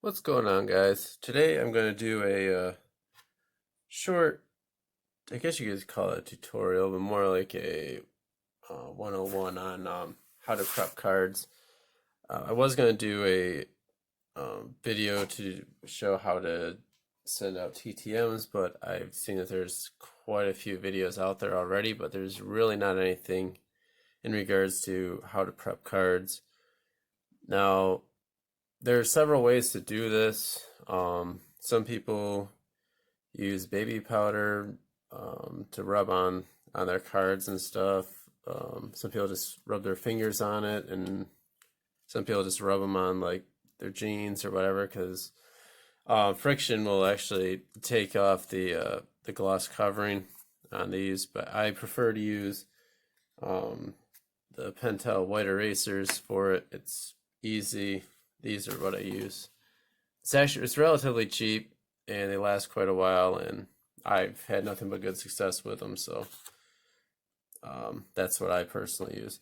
What's going on, guys? Today I'm going to do a short, I guess you could call it a tutorial, but more like a 101 on how to prep cards. I was going to do a video to show how to send out TTMs, but I've seen that there's quite a few videos out there already, but there's really not anything in regards to how to prep cards. Now, there are several ways to do this. Some people use baby powder to rub on their cards and stuff. Some people just rub their fingers on it, and some people just rub them on like their jeans or whatever, because friction will actually take off the gloss covering on these. But I prefer to use the Pentel white erasers for it. It's easy. These are what I use. It's relatively cheap and they last quite a while, and I've had nothing but good success with them, so that's what I personally use.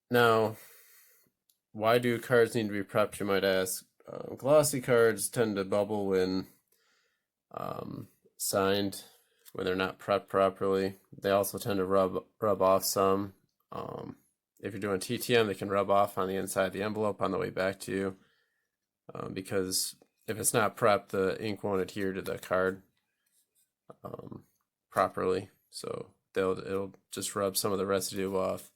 Now, why do cards need to be prepped, you might ask? Glossy cards tend to bubble when signed, when they're not prepped properly. They also tend to rub off some. If you're doing TTM, they can rub off on the inside of the envelope on the way back to you, because if it's not prepped, the ink won't adhere to the card properly. So it'll just rub some of the residue off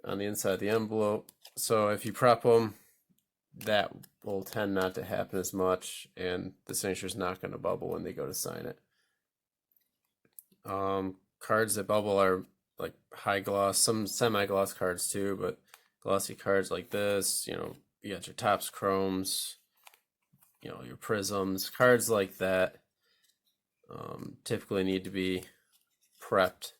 on the inside of the envelope. So if you prep them, that will tend not to happen as much, and the signature's not going to bubble when they go to sign it. Cards that bubble are like high gloss, some semi-gloss cards too, but glossy cards like this, you got your Topps Chromes, your Prisms, cards like that typically need to be prepped.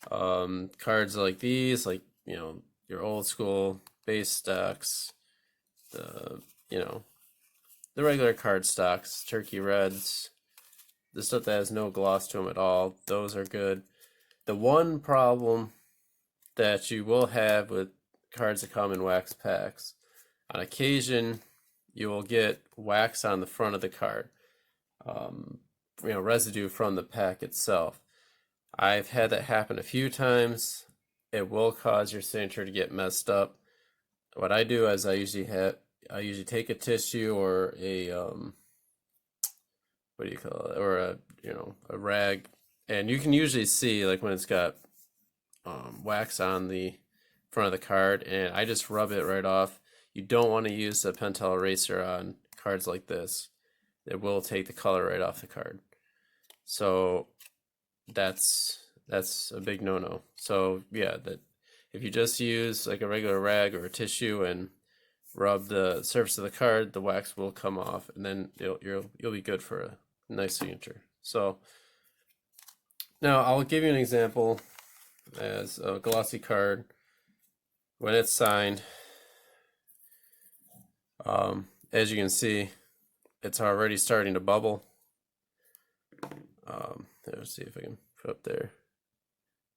Cards like these, like, your old school base stocks, the regular card stocks, Turkey Reds, the stuff that has no gloss to them at all, those are good. The one problem that you will have with cards that come in wax packs, on occasion you will get wax on the front of the card, residue from the pack itself. I've had that happen a few times. It will cause your signature to get messed up. What I do is I usually take a tissue or a what do you call it, or a rag. And you can usually see, like, when it's got wax on the front of the card, and I just rub it right off. You don't want to use the Pentel eraser on cards like this. It will take the color right off the card. So that's a big no-no. So yeah, that if you just use like a regular rag or a tissue and rub the surface of the card, the wax will come off, and then you'll be good for a nice signature. So now I'll give you an example as a glossy card. When it's signed, as you can see, it's already starting to bubble. Let's see if I can put up there.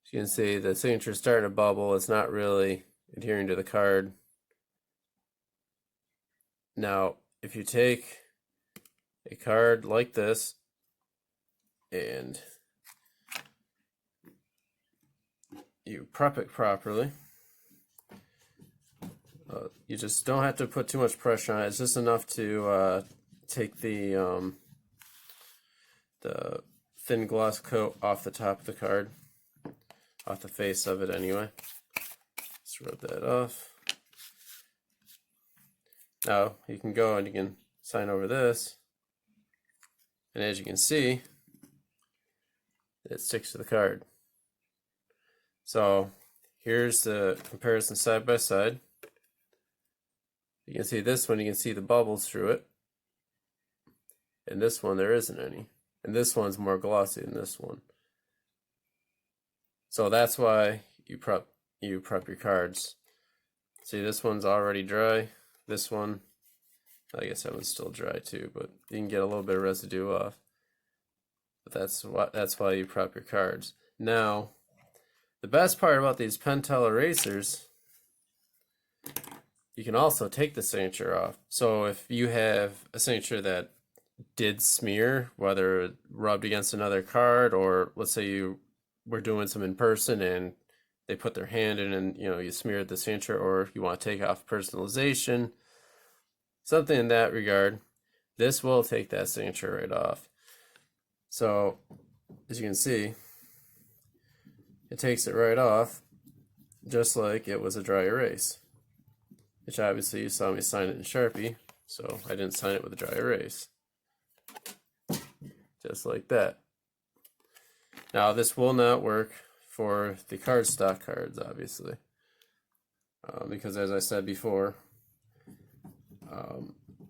As you can see, the signature is starting to bubble. It's not really adhering to the card. Now, if you take a card like this and you prep it properly, you just don't have to put too much pressure on it. It's just enough to take the thin gloss coat off the top of the card, off the face of it anyway. Just rub that off. Now you can go and you can sign over this, and as you can see, it sticks to the card. So here's the comparison side by side. You can see this one, you can see the bubbles through it, and this one there isn't any, and this one's more glossy than this one. So that's why you prep your cards. See, this one's already dry. This one, I guess that one's still dry too, but you can get a little bit of residue off. But that's why you prep your cards. Now, the best part about these Pentel erasers you can also take the signature off. So if you have a signature that did smear, whether it rubbed against another card, or let's say you were doing some in person and they put their hand in and you smeared the signature, or you want to take off personalization, something in that regard, this will take that signature right off. So as you can see, it takes it right off just like it was a dry erase, which obviously you saw me sign it in Sharpie, so I didn't sign it with a dry erase. Just like that. Now this will not work for the cardstock cards, obviously, because as I said before,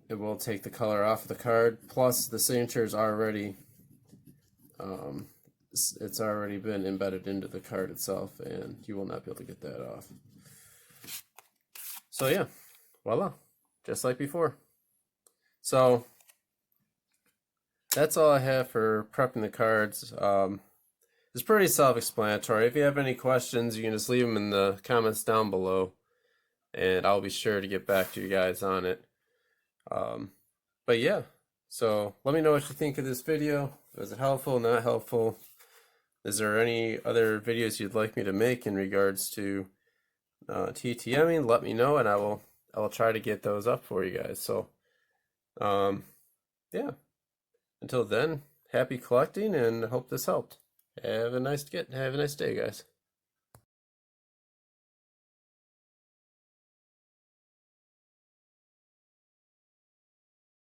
it will take the color off of the card. Plus, the signature is already it's already been embedded into the card itself, and you will not be able to get that off. So yeah, voila, just like before. So that's all I have for prepping the cards. It's pretty self-explanatory. If you have any questions, you can just leave them in the comments down below, and I'll be sure to get back to you guys on it. But yeah, so let me know what you think of this video. Was it helpful, not helpful? Is there any other videos you'd like me to make in regards to TTMing? Let me know, and I will try to get those up for you guys. So yeah, until then, happy collecting, and hope this helped. Have a nice day, guys.